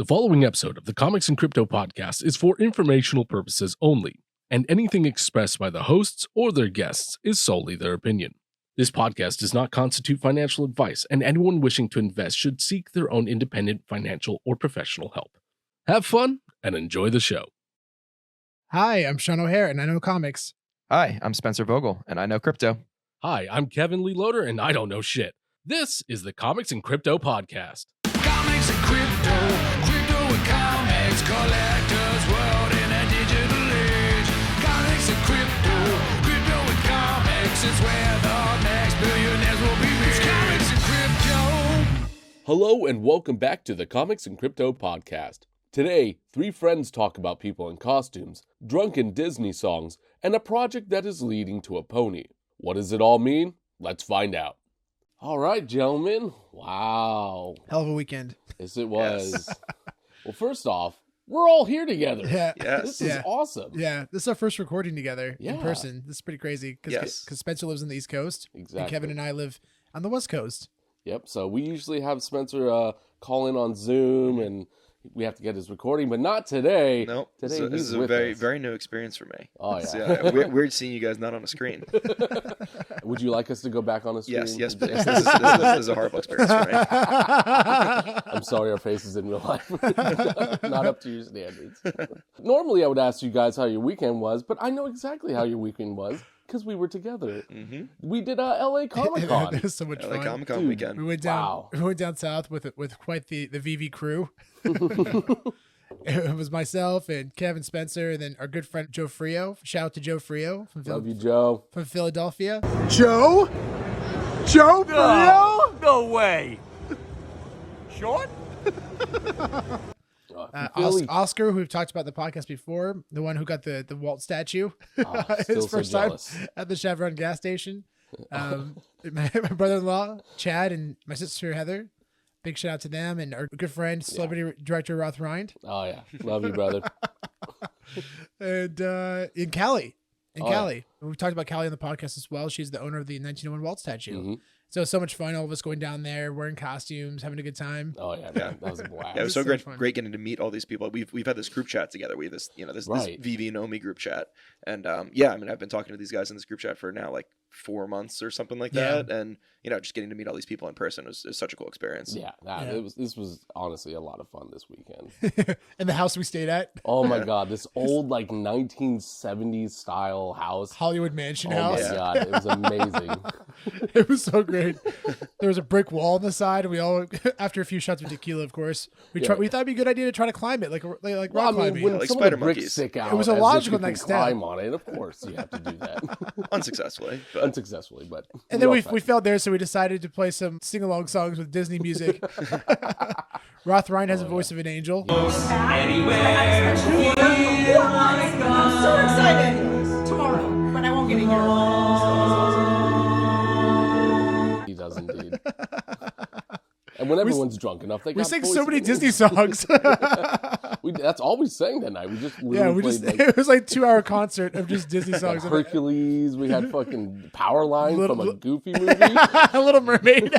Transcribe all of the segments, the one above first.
The following episode of the Comics and Crypto podcast is for informational purposes only, and anything expressed by the hosts or their guests is solely their opinion. This podcast does not constitute financial advice, and anyone wishing to invest should seek their own independent financial or professional help. Have fun and enjoy the show. Hi, I'm Sean O'Hare, and I know comics. Hi, I'm Spencer Vogel, and I know crypto. Hi, I'm Kevin Lee Loader, and I don't know shit. This is the Comics and Crypto podcast. Comics and crypto, crypto and comics, collector's world in a digital age. Comics and crypto, crypto and comics, it's where the next billionaires will be rich. Comics and crypto. Hello and welcome back to the Comics and Crypto podcast. Today, three friends talk about people in costumes, drunken Disney songs, and a project that is leading to a pony. What does it all mean? Let's find out. All right, gentlemen. Wow. Hell of a weekend. Yes, it was. Yes. Well, first off, we're all here together. Yeah. Yes. This is awesome. Yeah. This is our first recording together in Yeah. person. This is pretty crazy because Spencer lives on the East Coast. Exactly. And Kevin and I live on the West Coast. Yep. So we usually have Spencer call in on Zoom and we have to get his recording, but not today. Nope. Today This is a very new experience for me. Oh, yeah. So, weird seeing you guys not on a screen. Would you like us to go back on the screen? Yes, please. This is a horrible experience for me. I'm sorry our faces in real life not up to your standards. Normally I would ask you guys how your weekend was, but I know exactly how your weekend was because we were together. Mm-hmm. We did LA Comic Con. It was so much LA fun. Comic Con Dude, weekend. We went down south with quite the VeVe crew. It was myself and Kevin Spencer, and then our good friend Joe Frio. Shout out to Joe Frio from Love you, Joe. from Philadelphia. Joe Frio? No way. Sean? Philly. Oscar, who we've talked about in the podcast before, the one who got the Walt statue, Still his so first time jealous. at the Chevron gas station. My brother-in-law Chad and my sister Heather. Big shout out to them, and our good friend, celebrity director Roth Rind, Oh yeah, love you, brother. and in Callie. Yeah. We've talked about Callie on the podcast as well. She's the owner of the 1901 Walt statue. Mm-hmm. So much fun. All of us going down there, wearing costumes, having a good time. Oh yeah, man. That was a blast. Yeah, it was so so great, fun. great getting to meet all these people. We've had this group chat together. We have this Right. VeVe and Omi group chat, and I've been talking to these guys in this group chat for now like 4 months or something like Yeah. that, and just getting to meet all these people in person was such a cool experience. Yeah, this was honestly a lot of fun this weekend. In the house we stayed at, Oh my god, this old like 1970s style house. Hollywood Mansion Oh house. my god, it was amazing. It was so great. There was a brick wall on the side, and we all, after a few shots of tequila, of course, we thought it'd be a good idea to try to climb it, like rock climbing. when like some spider of the bricks monkeys. stick out, It was a as if logical you can next step. climb on it. Of course, you have to do that. Unsuccessfly, but Unsuccessfully, but And then all we fine. felt there, so we decided to play some sing-along songs with Disney music. Roth Rind has a voice of an angel. I'm so excited. Tomorrow, but I won't get a year. He does indeed. And when everyone's drunk enough, they We got sing voice so of many an Disney angel. songs. That's all we sang that night. We just Yeah, literally played like it was like 2-hour concert of just Disney songs. Hercules. We had fucking Powerline from a Goofy movie. A Little Mermaid.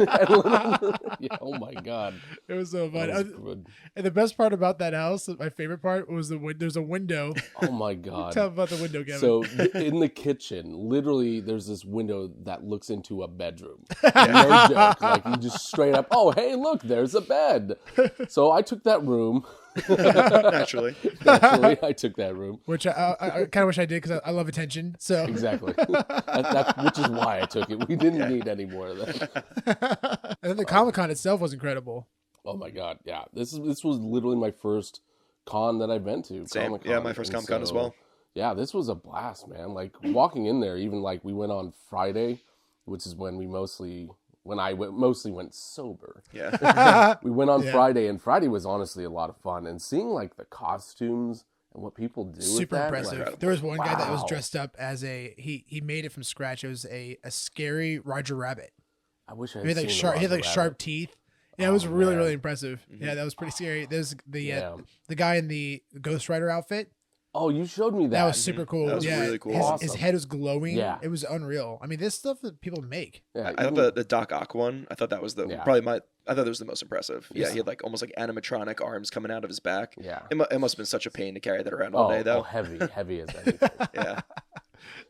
Yeah, oh my god, It was so fun. that was good. And the best part about that house, my favorite part, was there's a window. Oh my god. Tell about the window, Kevin. So in the kitchen, literally, there's this window that looks into a bedroom. No joke. Like you just straight up, oh hey, look, there's a bed. So I took that room. naturally. Naturally, I took that room. Which I kind of wish I did because I love attention. So Exactly. Which is why I took it. We didn't need any more of that. and then the Comic-Con itself was incredible. Oh my god, yeah. This was literally my first con that I've been to. Same. Comic-Con. Yeah, my first And Comic-Con as well. Yeah, this was a blast, man. Like walking in there, even like we went on Friday, which is when I mostly went sober. Yeah. We went on Yeah. Friday, and Friday was honestly a lot of fun. And seeing like the costumes and what people do Super with that, impressive. like, There was one guy that was wow. dressed up as he made it from scratch. It was a scary Roger Rabbit. I wish I He had had like seen sharp. He had like Roger sharp Rabbit. teeth. Yeah, it was really man. really impressive. Yeah, that was pretty scary. There's the Yeah. the guy in the Ghost Rider outfit. Oh, you showed me that. That was super cool. That was yeah, really cool. His Awesome. head was glowing. Yeah. It was unreal. I mean, this stuff that people make. Yeah, I thought the Doc Ock one. I thought that was I thought it was the most impressive. Yeah, he had like almost like animatronic arms coming out of his back. Yeah. It must have been such a pain to carry that around all day though. Oh, heavy as anything. Yeah.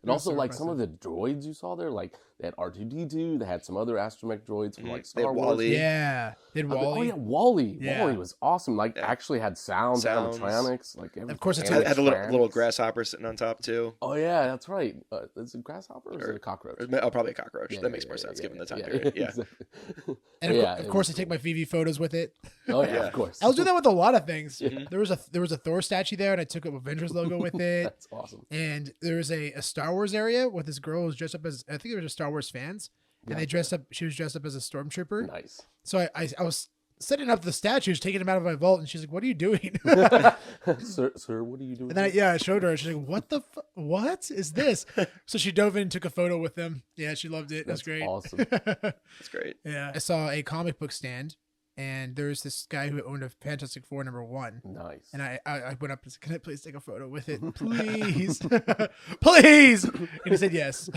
And also, so like some of the droids you saw there, like they had R2D2, they had some other astromech droids from like They had Star Wars. Wally. Yeah. Did Oh Wally? yeah, Wally. Yeah. Wally was awesome. Like actually had sounds. Animatronics. Like everything. Of course, it's Had a little Animatronics. grasshopper sitting on top too. Oh yeah, that's right. Is it a grasshopper or is it a cockroach? Probably a cockroach. That makes more sense given the time period. Yeah. Exactly. And Yeah, of it course, was I take my VeVe photos with it. Oh yeah, Yeah. of course. I was doing that with a lot of things. There was a Thor statue there, and I took an Avengers logo with it. That's awesome. And there was a Star Wars area with this girl who was dressed up as, I think they were just Star Wars fans, and she was dressed up as a stormtrooper. Nice. So I was setting up the statues, taking them out of my vault, and she's like, "What are you doing?" Sir, what are you doing? And then I showed her, and she's like, what is this? So she dove in and took a photo with them. Yeah, she loved it. That's That's great. awesome. That's great. Yeah. I saw a comic book stand, and there's this guy who owned a Fantastic Four #1. Nice. And I went up and said, "Can I please take a photo with it? Please." Please. And he said yes.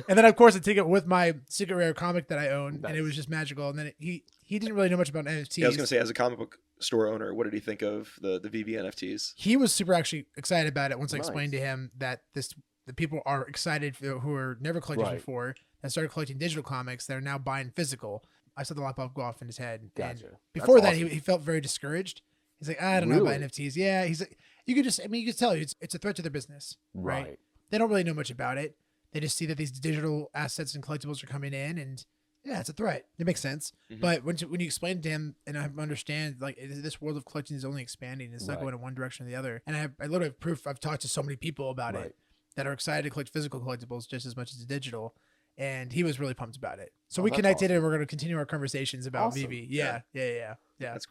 And then, of course, I take it with my secret rare comic that I own, and it was just magical. And then he didn't really know much about NFTs. Yeah, I was gonna say, as a comic book store owner, what did he think of the VeVe NFTs? He was super actually excited about it once I Nice. explained to him that the people are excited who are never collectors Right. before that started collecting digital comics that are now buying physical. I saw the light bulb go off in his head. Gotcha. And That's before that, awesome. he felt very discouraged. He's like, I don't know Really? about NFTs. Yeah, he's like, you could tell it's a threat to their business, right? Right. They don't really know much about it. They just see that these digital assets and collectibles are coming in, and yeah, it's a threat. It makes sense. But when you explain to him, and I understand, like, this world of collecting is only expanding. It's not Right. going in one direction or the other. And I literally have proof. I've talked to so many people about Right. it that are excited to collect physical collectibles just as much as the digital. And he was really pumped about it. So Oh, we that's connected, awesome. and we're going to continue our conversations about Awesome. VeVe. Yeah. Did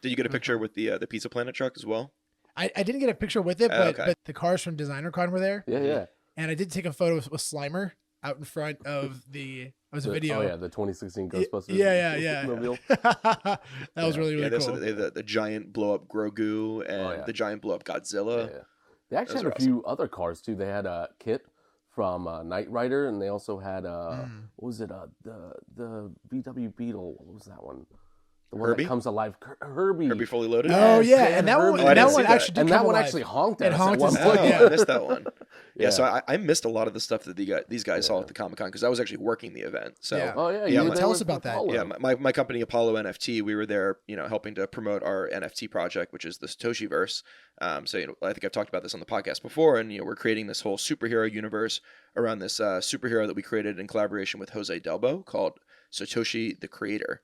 you get a picture with the Pizza Planet truck as well? I didn't get a picture with it, Oh, but okay. the cars from DesignerCon were there. Yeah. And I did take a photo with Slimer out in front of it was a video. Oh yeah, the 2016 Ghostbusters. Yeah. Mobile. That was really, Yeah, really cool. they have the giant blow up Grogu and yeah. the giant blow up Godzilla. Yeah. They actually Those had are a few other cars too. They had a Kit from Knight Rider, and they also had what was it? The VW Beetle. What was that one? The one Herbie? that comes alive. Herbie. Herbie Fully Loaded. Oh Yes, yeah, they had and that Herbie. one, Oh, I didn't that see one that. actually did and come that one alive. actually honked It at us honked at one us. Oh, point. Yeah. I missed that one. Yeah, so Yeah. I missed a lot of the stuff that these guys saw at the Comic Con because I was actually working the event. So Yeah. Oh yeah, Yeah, you were tell there us with about that. Apollo. yeah, my company Apollo NFT, we were there, helping to promote our NFT project, which is the Satoshi verse. So I think I've talked about this on the podcast before, and we're creating this whole superhero universe around this superhero that we created in collaboration with Jose Delbo called Satoshi the Creator.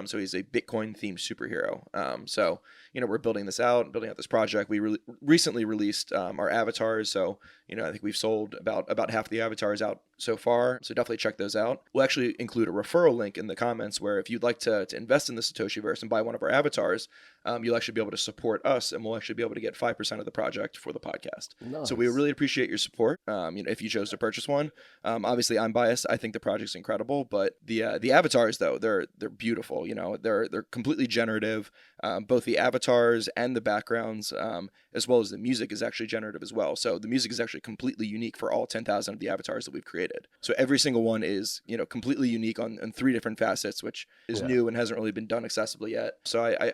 So he's a Bitcoin themed superhero. So we're building out this project. We recently released our avatars. So I think we've sold about half the avatars out so far. So definitely check those out. We'll actually include a referral link in the comments where if you'd like to invest in the Satoshiverse and buy one of our avatars, you'll actually be able to support us, and we'll actually be able to get 5% of the project for the podcast. Nice. So we really appreciate your support. If you chose to purchase one, obviously I'm biased. I think the project's incredible, but the avatars though, they're beautiful. They're completely generative. Both the avatars and the backgrounds, as well as the music, is actually generative as well. So the music is actually completely unique for all 10,000 of the avatars that we've created. So every single one is completely unique on 3 different facets, which is new and hasn't really been done accessibly yet. So I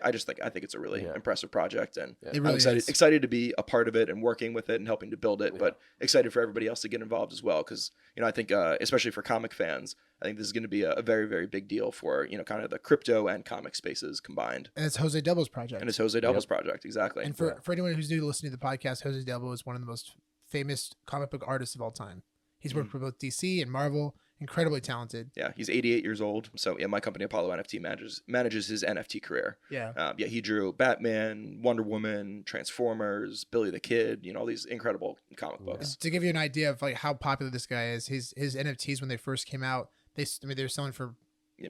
think it's a really impressive project, and It I'm really excited to be a part of it and working with it and helping to build it, but excited for everybody else to get involved as well, because I think especially for comic fans, I think this is going to be a very, very big deal for kind of the crypto and comic spaces combined. And it's Jose Delbo's project. And it's Jose Delbo's project, exactly. And for anyone who's new to listening to the podcast, Jose Delbo is one of the most famous comic book artists of all time. He's worked for both DC and Marvel. Incredibly talented. Yeah, he's 88 years old. So my company Apollo NFT manages his NFT career. Yeah. He drew Batman, Wonder Woman, Transformers, Billy the Kid. All these incredible comic books. To give you an idea of like how popular this guy is, his NFTs when they first came out, they were selling for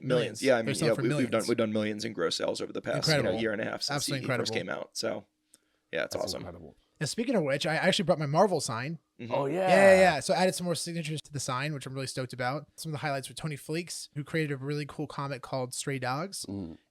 Millions. Yeah, They're selling for we've millions. done millions in gross sales over the past Incredible. year and a half since Absolutely he first incredible. came out. So yeah, it's That's awesome. incredible. And speaking of which, I actually brought my Marvel sign. Oh yeah. Yeah. So I added some more signatures to the sign, which I'm really stoked about. Some of the highlights were Tony Fleeks, who created a really cool comic called Stray Dogs.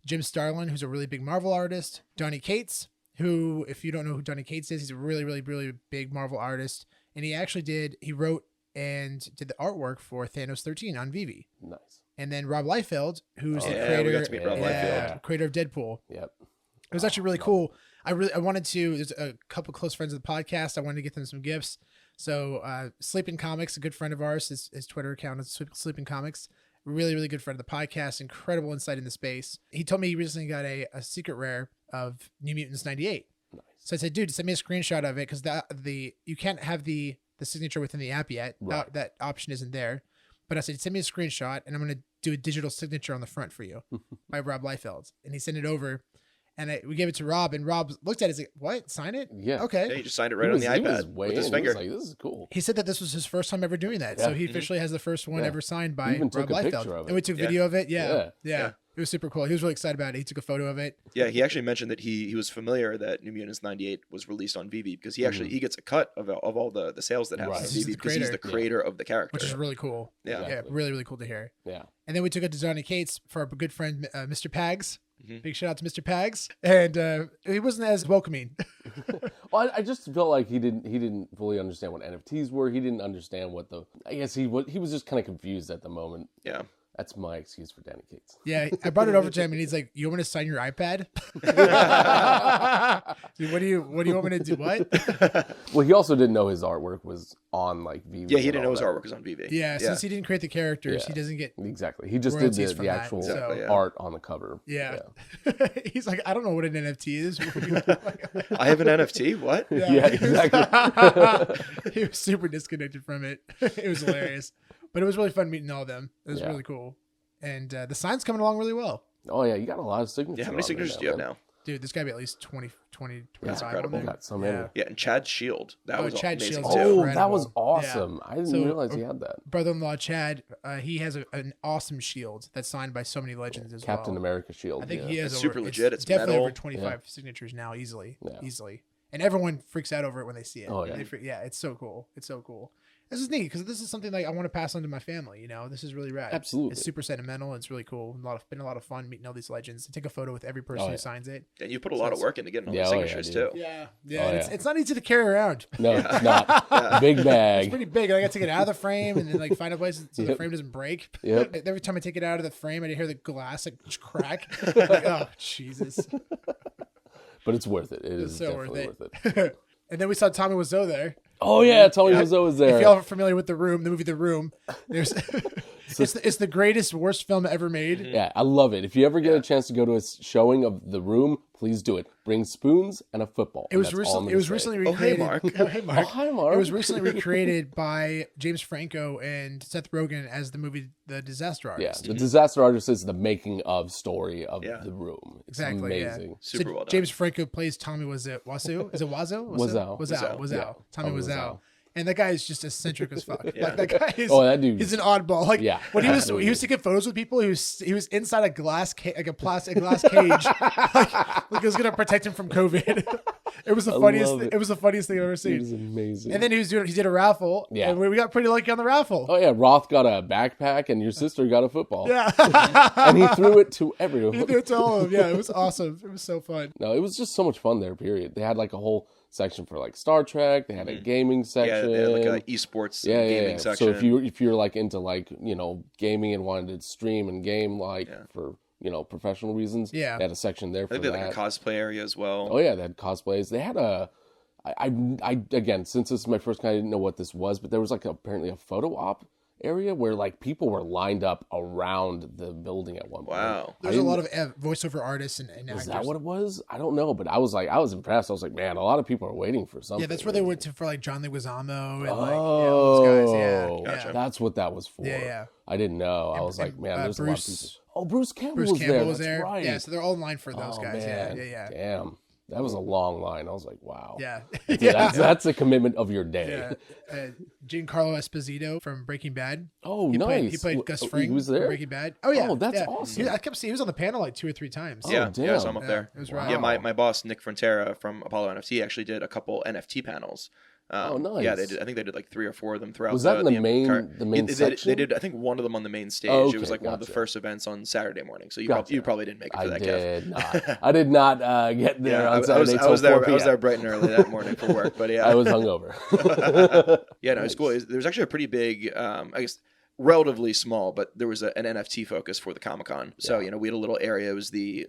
Jim Starlin, who's a really big Marvel artist. Donny Cates, who, if you don't know who Donny Cates is, he's a really, really, really big Marvel artist. And he wrote and did the artwork for Thanos 13 on VeVe. Nice. And then Rob Liefeld, who's the we creator, got to meet Rob Liefeld. creator of Deadpool. Yep. It was actually really cool. I wanted to, there's a couple close friends of the podcast. I wanted to get them some gifts. So Sleepyn Comics, a good friend of ours, his Twitter account is Sleepyn Comics. Really, really good friend of the podcast. Incredible insight into space. He told me he recently got a secret rare of New Mutants 98. Nice. So I said, dude, send me a screenshot of it because you can't have the signature within the app yet. Right. That option isn't there. But I said, send me a screenshot and I'm going to do a digital signature on the front for you by Rob Liefeld. And he sent it over. And we gave it to Rob, and Rob looked at it. He's like, "What? Sign it? Yeah. Okay." Yeah, he just signed it right on the iPad with his finger. Like, this is cool. He said that this was his first time ever doing that, so he officially has the first one ever signed by even Rob took a Liefeld. picture of it. And we took video of it. Yeah. Yeah. It was super cool. He was really excited about it. He took a photo of it. Yeah, he actually mentioned that he was familiar that New Mutants 98 was released on VeVe because he actually he gets a cut of all the sales that happen on He's VeVe the because he's the creator of the character. Which is really cool. Yeah. Yeah, Exactly. really, really cool to hear. Yeah. And then we took it to Donny Cates for our good friend, Mr. Pags. Mhm. Big shout out to Mr. Pags. And he wasn't as welcoming. Well, I just felt like he didn't fully understand what NFTs were. He didn't understand I guess he was just kind of confused at the moment. Yeah. That's my excuse for Donny Cates. Yeah, I brought it over to him, and he's like, "You want me to sign your iPad? Dude, what do you want me to do? What?" Well, he also didn't know his artwork was on like VeVe. Yeah, he and didn't all know his that. artwork was on VeVe. Yeah, since he didn't create the characters, Yeah. he doesn't get. Exactly. He just did royalties from the that, actual Exactly, yeah. art on the cover. Yeah. He's like, I don't know what an NFT is. I have an NFT. What? Yeah, exactly. He was super disconnected from it. It was hilarious, but it was really fun meeting all of them. It was Yeah. really cool, and the sign's coming along really well. Oh yeah, you got a lot of signatures. Yeah, how many on there signatures do you have man. now? Dude, there's got to be at least 20, 25 incredible. on there. Got so many. Yeah. Yeah, and Chad's shield. That Oh, was Chad's amazing shield's too. Oh, incredible. that was Yeah. awesome. I didn't So, realize he had that. Brother-in-law Chad, he has an awesome shield that's signed by so many legends as Captain well. America shield. I think yeah. he has It's super legit. It's definitely metal. over 25 signatures now, easily, Yeah. easily. And everyone freaks out over it when they see it. Oh, yeah. Yeah, it's so cool. It's so cool. This is neat because this is something like I want to pass on to my family. You know, this is really rad. Absolutely. It's super sentimental. It's really cool. Been a lot of fun meeting all these legends. And take a photo with every person Oh, who yeah. signs it. And you put a lot of work into getting all Yeah, the oh, yeah, signatures dude. too. Yeah, Oh, It's, yeah. it's not easy to carry around. No, it's not. Big It's bag. pretty big. I got to take it out of the frame and then like find a place so the Yep. frame doesn't break. Yep. Every time I take it out of the frame, I hear the glass like crack. Like, oh Jesus! But it's worth it. It It's is so worth definitely it. worth it. And then we saw Tommy Wiseau there. Oh yeah, Tommy Wiseau was there. If y'all are familiar with the movie The Room, there's it's the greatest worst film ever made. Yeah, I love it. If you ever get a chance to go to a showing of The Room, please do it. Bring spoons and a football. It was And that's all I'm recently. It gonna was say. recently Oh, hey, recreated. Mark. Oh, hey Mark. Oh, hi, Mark. It was recently recreated by James Franco and Seth Rogen as the movie The Disaster Yeah, Artist. The Disaster Artist is the making of story of Yeah. The Room. It's Exactly. amazing. Yeah. Super So well done. James Franco plays Tommy Wazu. Is it Wazo? Wazao. Wazao. Yeah. Tommy Tommy Wazao. Wazao. And that guy is just eccentric as fuck. Yeah. Like that guy is. Oh, that dude. He's an oddball. Like Yeah. when he was taking photos with people. He was inside a glass like a glass cage, like it was gonna protect him from COVID. It was the I funniest. love it. It was the funniest thing I've ever It seen. was amazing. And then he did a raffle. Yeah. And we got pretty lucky on the raffle. oh yeah, Roth got a backpack and your sister got a football. Yeah. And he threw it to everyone. He did it to all of them. Yeah, it was awesome. It was so fun. No, it was just so much fun there, period. They had like a whole section for like Star Trek. They had a gaming Yeah, section. they had like a esports yeah, gaming section. So if you're like into like, you know, gaming and wanted to stream and game like for, you know, professional reasons, Yeah. they had a section there I for think they that. had like a cosplay area as well. Oh yeah, they had cosplays. They had I again, since this is my first kind, I didn't know what this was, but there was like apparently a photo op area where like people were lined up around the building at one point. Wow. There's a lot of voiceover artists and actors. Is that what it was? I don't know, but I was impressed. I was like, man, a lot of people are waiting for something. Yeah, that's where they went to for like John Leguizamo and like Oh, those guys. Yeah, Gotcha. That's what that was for. Yeah, yeah. I didn't know. I was like, man, there's a lot of people. Oh, Bruce Campbell was there. was That's there. right. Yeah, so they're all in line for those Oh, guys. man. Yeah. Damn, that was a long line. I was like, wow. Yeah. That's a commitment of your day. Yeah. Giancarlo Esposito from Breaking Bad. Oh, He nice. played Gus Oh, Fring he was from there. Breaking Bad. Oh yeah. Oh, that's yeah. awesome. I kept seeing he was on the panel like 2 or 3 times. Yeah, damn. so I'm up there. It was Wow. right. Yeah, my boss Nick Frontera from Apollo NFT actually did a couple NFT panels Nice. Yeah, they did. I think they did like 3 or 4 of them throughout. Was that in the main They section? did. I think one of them on the main stage. Oh, It was okay, like one of the gotcha. first events on Saturday morning. So you probably didn't make it for I that, Kev. did not. I did not get there on Saturday I was till 4 there. I was there p.m. bright and early that morning for work. But yeah, I was hungover. yeah, no, it's cool. There's actually a pretty big, I guess, relatively small, but there was an NFT focus for the Comic-Con. So, we had a little area. It was the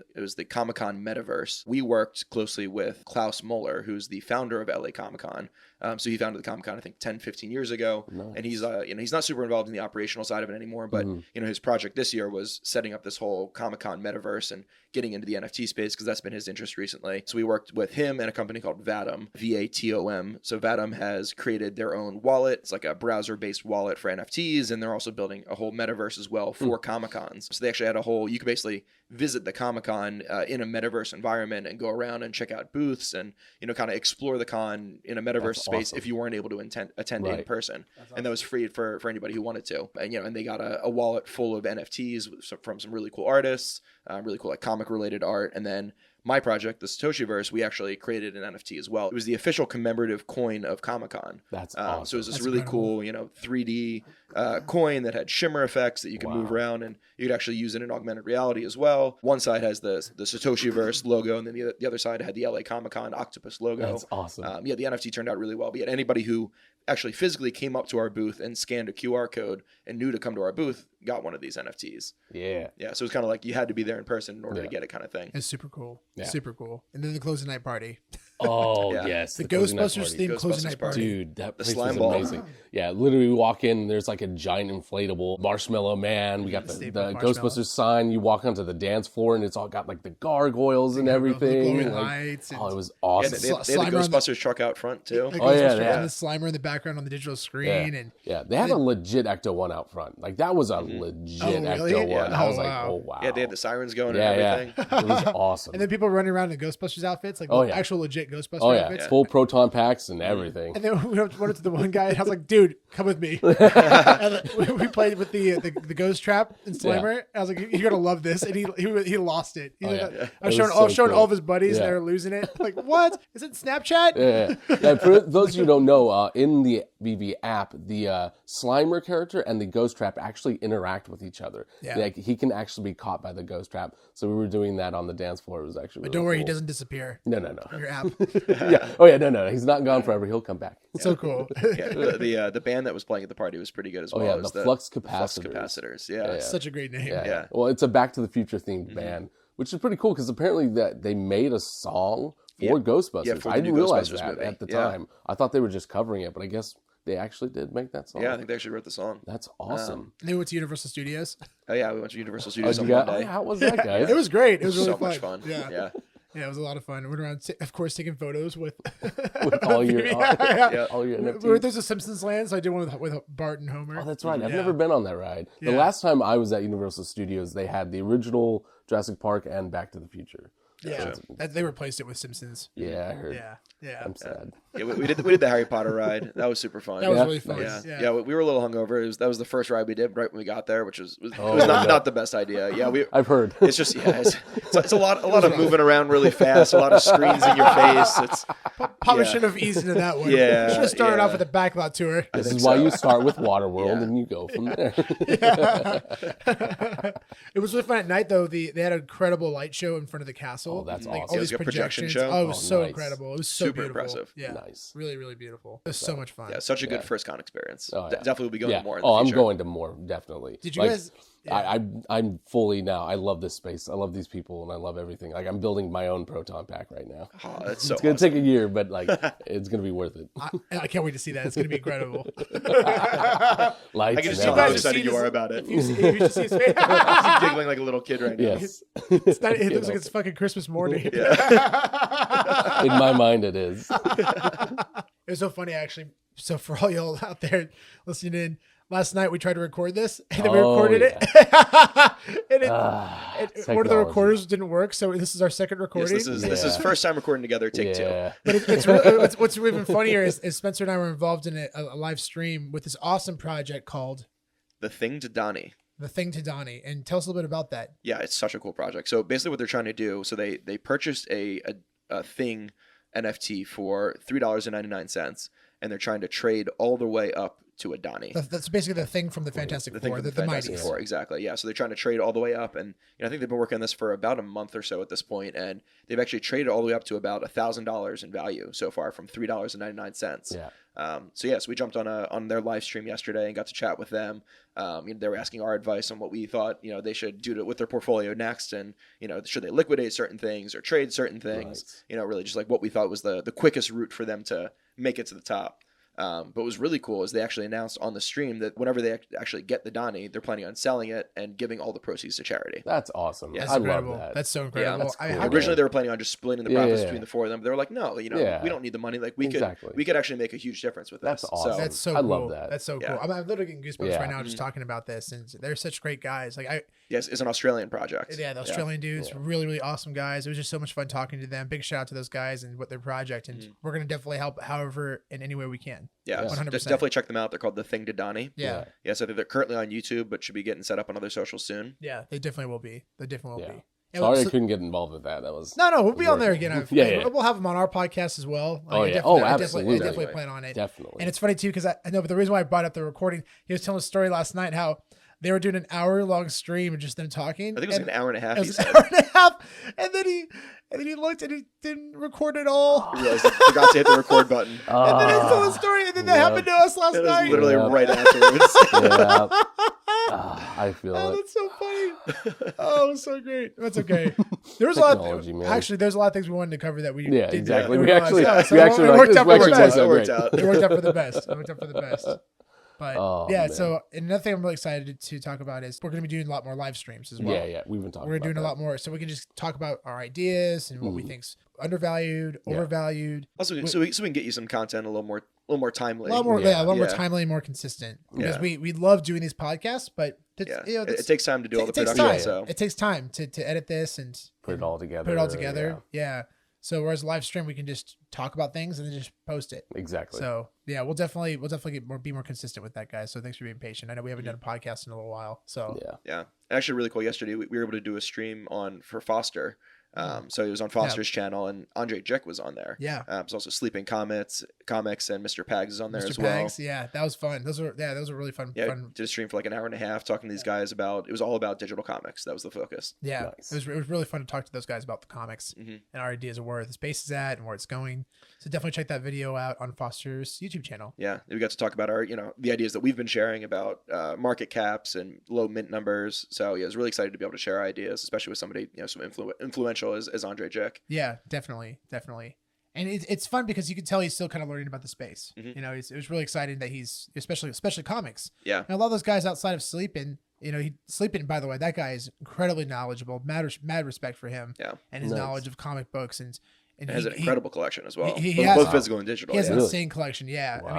Comic-Con metaverse. We worked closely with Klaus Muller, who's the founder of LA Comic-Con. So he founded the Comic-Con, I think, 10, 15 years ago. Nice. And he's, he's not super involved in the operational side of it anymore, but, his project this year was setting up this whole Comic-Con metaverse and getting into the NFT space because that's been his interest recently. So we worked with him and a company called Vatom, VATOM. So Vatom has created their own wallet. It's like a browser-based wallet for NFTs, and they're also building a whole metaverse as well for Comic-Cons. So they actually had you could basically visit the Comic-Con in a metaverse environment and go around and check out booths and, kind of explore the con in a metaverse space if you weren't able to attend in person. And that was free for anybody who wanted to. And, and they got a wallet full of NFTs from some really cool artists, really cool like comic related art. And then my project, the Satoshiverse, we actually created an NFT as well. It was the official commemorative coin of Comic-Con. That's awesome. So it was this really cool, 3D coin that had shimmer effects that you could move around, and you could actually use it in augmented reality as well. One side has the Satoshiverse logo, and then the other side had the LA Comic-Con octopus logo. That's awesome. The NFT turned out really well. But yet anybody who actually physically came up to our booth and scanned a QR code and knew to come to our booth got one of these NFTs. Yeah. Yeah. So it was kind of like you had to be there in person in order to get it, kind of thing. It's super cool. Yeah. Super cool. And then the closing night party. Oh, Yeah. yes. The closing night Ghostbusters party. themed closing night party. Dude, that The place slime was ball. amazing. Yeah, literally we walk in, there's like a giant inflatable marshmallow man. We got the Marshmallow. Ghostbusters sign. You walk onto the dance floor and it's all got like the gargoyles and everything. glowing Like, lights and- it was Yeah, awesome. they had the Slimer on the- Ghostbusters truck out front too. The Oh, yeah, Ghostbusters yeah. and the Slimer in the background on the digital screen. And Yeah, they had a legit Ecto one out front. Like that was a legit really? Ecto one. Yeah. I was Oh, like, wow. oh wow. Yeah, they had the sirens going yeah, and everything. yeah. It was awesome. And then people running around in Ghostbusters outfits, like Oh, yeah. actual legit Ghostbuster Oh yeah, outfits. full proton packs and everything. And then we went up to the one guy, and I was like, "Dude, come with me." And we played with the ghost trap and Slimer. And I was like, "You're gonna love this," and he lost it. Oh, yeah. I was It showing, was so showing cool. all of his buddies, Yeah. and they were losing it. Like, what? Is it Snapchat? Yeah. For those of you who don't know, in the VeVe app, the Slimer character and the Ghost Trap actually interact with each other. Yeah. Like, he can actually be caught by the Ghost Trap. So we were doing that on the dance floor. It was actually But really don't worry, he cool. doesn't disappear. No. from Your app. Yeah. Oh, yeah, no. He's not gone forever. He'll come back. So cool. Yeah, the band that was playing at the party was pretty good as well. yeah, It was the Flux Flux Capacitors. Capacitors. Yeah. Such a great name. Yeah. Well, it's a Back to the Future themed band, which is pretty cool because apparently that they made a song for Ghostbusters. Yeah, for the I didn't new realize Ghostbusters that movie. at the Yeah. time. I thought they were just covering it, but I guess they actually did make that song. Yeah, I think they actually wrote the song. That's awesome. And they went to Universal Studios. Oh yeah, we went to Universal Oh, Studios on you got, Monday. how was that, guys? It was great. It was really So much fun. Yeah. Yeah, it was a lot of fun. We went around, of course, taking photos with all your, yeah. all your NFTs. There's a Simpsons land, so I did one with Bart and Homer. Oh, that's right. I've Yeah. never been on that ride. The Yeah. last time I was at Universal Studios, they had the original Jurassic Park and Back to the Future. Yeah, they replaced it with Simpsons. Yeah, I heard. Yeah. I'm sad. Yeah, we did the Harry Potter ride. That was super fun. That was Yeah. really fun. Yeah, we were a little hungover. That was the first ride we did right when we got there, which was Oh, not the best idea. Yeah, I've heard. it's just it's a lot of moving around really fast, a lot of screens in your face. It's Probably Yeah. should have eased into that one. Yeah, Should have started yeah. off with a backlot tour. This think is why so. you start with Waterworld Yeah. and you go from there. It was really fun at night though. They had an incredible light show in front of the castle. Oh, that's like, awesome. All Yeah, it these was a projection projections. show. Oh, it was Oh, so nice. incredible. It was so Super beautiful. impressive. Yeah, Nice. really, really beautiful. It was so much fun. yeah, such a good first con experience. Oh, yeah. Definitely will be going Yeah. to more in the I'm future. going to more, definitely. Did you Like, guys? I'm fully now. I love this space. I love these people, and I love everything. Like I'm building my own proton pack right now. Oh, that's so It's gonna awesome. take a year, but like it's gonna be worth it. I can't wait to see that. It's gonna be incredible. Lights I can just and see how guys have excited seen you his- are about it. you should see his face. He's giggling like a little kid right now. Yes, It looks like it's fucking Christmas morning. in my mind it is. It was so funny, actually. So for all y'all out there listening in, last night we tried to record this, and then we Oh, recorded it. And one of the technology. recorders didn't work, so this is our second Yes, recording. this is Yeah. first time recording together. Take two. Yeah. But it's really, what's even funnier is Spencer and I were involved in a live stream with this awesome project called The Thing to Donny. The Thing to Donny. And tell us a little bit about that. Yeah, it's such a cool project. So basically what they're trying to do, so they purchased a Thing NFT for $3.99. and they're trying to trade all the way up to a Donny. That's basically the thing from the Fantastic Four, the Fantastic Mighties. Four, exactly. Yeah, so they're trying to trade all the way up, and I think they've been working on this for about a month or so at this point, and they've actually traded all the way up to about $1,000 in value so far, from $3.99. Yeah. So we jumped on their live stream yesterday and got to chat with them. They were asking our advice on what we thought they should do with their portfolio next, and should they liquidate certain things or trade certain things. Right. Really just like what we thought was the quickest route for them to make it to the top. But what was really cool is they actually announced on the stream that whenever they actually get the Donny, they're planning on selling it and giving all the proceeds to charity. That's awesome. Yeah. That's I incredible. love that. That's so incredible. that's cool. Originally, they were planning on just splitting the profits Yeah. between the four of them. But they were like, no, we don't need the money. Like we could actually make a huge difference with this. That's awesome. So, That's so I cool. love that. That's so Yeah. cool. I'm literally getting goosebumps Yeah. right now just talking about this, and they're such great guys. Like yes, it's an Australian project. the Australian dudes, really, really awesome guys. It was just so much fun talking to them. Big shout out to those guys and what their project, and we're gonna definitely help however in any way we can. Yeah, 100%. Just definitely check them out. They're called The Thing to Donny. Yeah. Yes, I think they're currently on YouTube, but should be getting set up on other socials soon. Yeah, they definitely will be. They definitely will Yeah. be. And Sorry I so- couldn't get involved with that. That was No, we'll be on there again. Yeah. We'll have them on our podcast as well. Like, Oh, I yeah. definitely- Oh, I absolutely. definitely plan on it. Definitely. And it's funny too because I know, but the reason why I brought up the recording, he was telling a story last night how they were doing an hour-long stream of just them talking. I think it was like an hour and a half. It He was said. an hour and a half, and then he looked and he didn't record it all. He realized he forgot to hit the record button. And then he told the story, and then that happened to us last It was night. literally Yeah. right afterwards. Yeah. I feel Oh, it. that's so funny. Oh, it was so great. That's okay. There was a lot. Technology, man. Actually, there's a lot of things we wanted to cover that we Yeah, didn't exactly. do. We actually it like, worked this out for the actually best. worked Worked out out. great. It worked out for the best. It worked out for the best. But Oh, yeah, man. so another thing I'm really excited to talk about is we're going to be doing a lot more live streams as well. Yeah, we've been talking We're about doing a that. lot more, so we can just talk about our ideas and what we think's undervalued, Yeah. overvalued, Also, so we can get you some content a little more timely. a lot more, Yeah. a lot more Yeah. timely and more consistent. Because Yeah. we love doing these podcasts, but it's, Yeah, it takes time to do all the it takes production. time. So It takes time to edit this and Put it all together. put it all together. Yeah. So whereas live stream, we can just talk about things and then just post it. Yeah, exactly. So yeah, we'll definitely be more consistent with that, guys. So thanks for being patient. I know we haven't done a podcast in a little while. So yeah. actually, really cool. Yesterday, we were able to do a stream for Foster. So he was on Foster's channel, and Andre Jick was on there. Yeah. There's also Sleepyn Comics, and Mr. Pags is on there Mr. as well. Pags, yeah, that was fun. Those were really fun. Yeah, fun. did a stream for like an hour and a half talking to these guys about. It was all about digital comics. That was the focus. Yeah, Nice. it was really fun to talk to those guys about the comics and our ideas of where the space is at and where it's going. So definitely check that video out on Foster's YouTube channel. Yeah, we got to talk about our, the ideas that we've been sharing about market caps and low mint numbers. So yeah, I was really excited to be able to share our ideas, especially with somebody so influential as Andre Jick. Yeah, definitely. And it's fun because you can tell he's still kind of learning about the space. Mhm. It was really exciting that he's especially comics. Yeah. And a lot of those guys outside of Sleepyn, Sleepyn, by the way, that guy is incredibly knowledgeable. Mad respect for him. Yeah. And his Nice. knowledge of comic books and It has an incredible collection as well, he both, has- both physical and digital. He has Yeah. an Really? insane collection. Yeah. I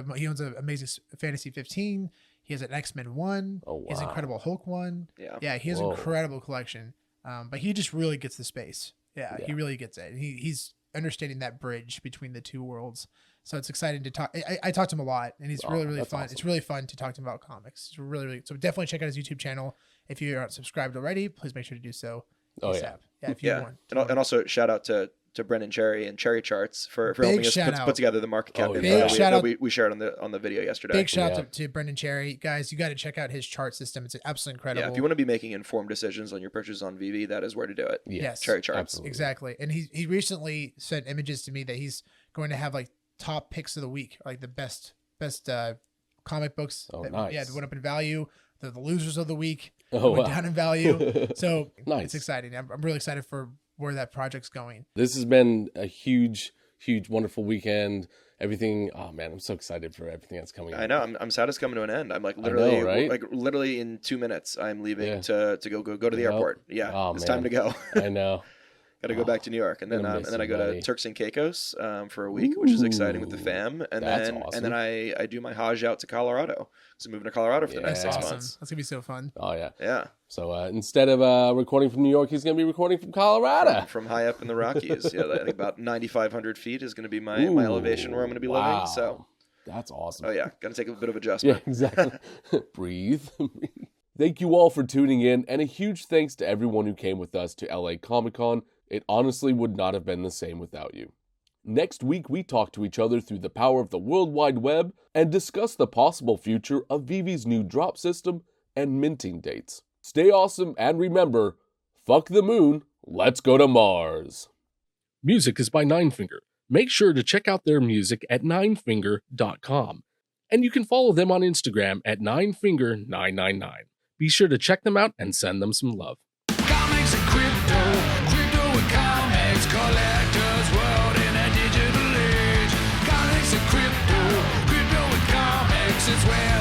mean, he owns an amazing Fantasy 15. He has an X-Men 1. Oh, He has an wow. Incredible Hulk 1. Yeah. Yeah, he has an Whoa. incredible collection. But he just really gets the space. Yeah, he Yeah. really gets it. And he's understanding that bridge between the two worlds. So it's exciting to talk. I talked to him a lot, and he's really that's fun. awesome. It's really fun to talk to him about comics. It's really so definitely check out his YouTube channel. If you aren't subscribed already, please make sure to do so. Oh, ASAP. yeah. Yeah, if you Yeah, want. and also shout out to Brendan Cherry and Cherry Charts for Big helping us shout out. put together the market cap Oh, info yeah. that Big shout out. we shared on the video yesterday. Big shout Yeah. out to Brendan Cherry. Guys, you got to check out his chart system. It's absolutely incredible. Yeah, if you want to be making informed decisions on your purchases on VeVe, that is where to do it. Yes. Cherry Charts. Absolutely. Exactly. And he recently sent images to me that he's going to have like top picks of the week, like the best comic books. Oh, that, nice. Yeah, that went up in value. The losers of the week Oh, went wow. down in value. So Nice. it's exciting. I'm really excited for where that project's going. This has been a huge, wonderful weekend. Everything. Oh man, I'm so excited for everything that's coming. I know. I'm sad it's coming to an end. I'm like literally, right? like literally in 2 minutes, I'm leaving Yeah. to go to the Yep. airport. Yeah, Oh, it's man. time to go. I know. Got to go back to New York, and then Gonna miss I you, go buddy. to Turks and Caicos for a week, which is exciting with the Ooh, fam, and that's then awesome. I do my Hajj out to Colorado. So moving to Colorado for the next Yeah. 6 Awesome. months. That's gonna be so fun. Oh yeah. Yeah, So instead of recording from New York, he's going to be recording from Colorado. from high up in the Rockies. Yeah, I think about 9,500 feet is going to be my Ooh, elevation where I'm going to be wow. living. So, That's awesome. oh yeah, got to take a bit of Yeah, adjustment. exactly. Breathe. Thank you all for tuning in, and a huge thanks to everyone who came with us to LA Comic Con. It honestly would not have been the same without you. Next week, we talk to each other through the power of the World Wide Web and discuss the possible future of VeVe's new drop system and minting dates. Stay awesome, and remember, fuck the moon, let's go to Mars. Music is by NineFinger. Make sure to check out their music at NineFinger.com. And you can follow them on Instagram at NineFinger999. Be sure to check them out and send them some love. Comics and crypto, crypto and comics, collector's world in a digital age. Comics and crypto, crypto and comics is where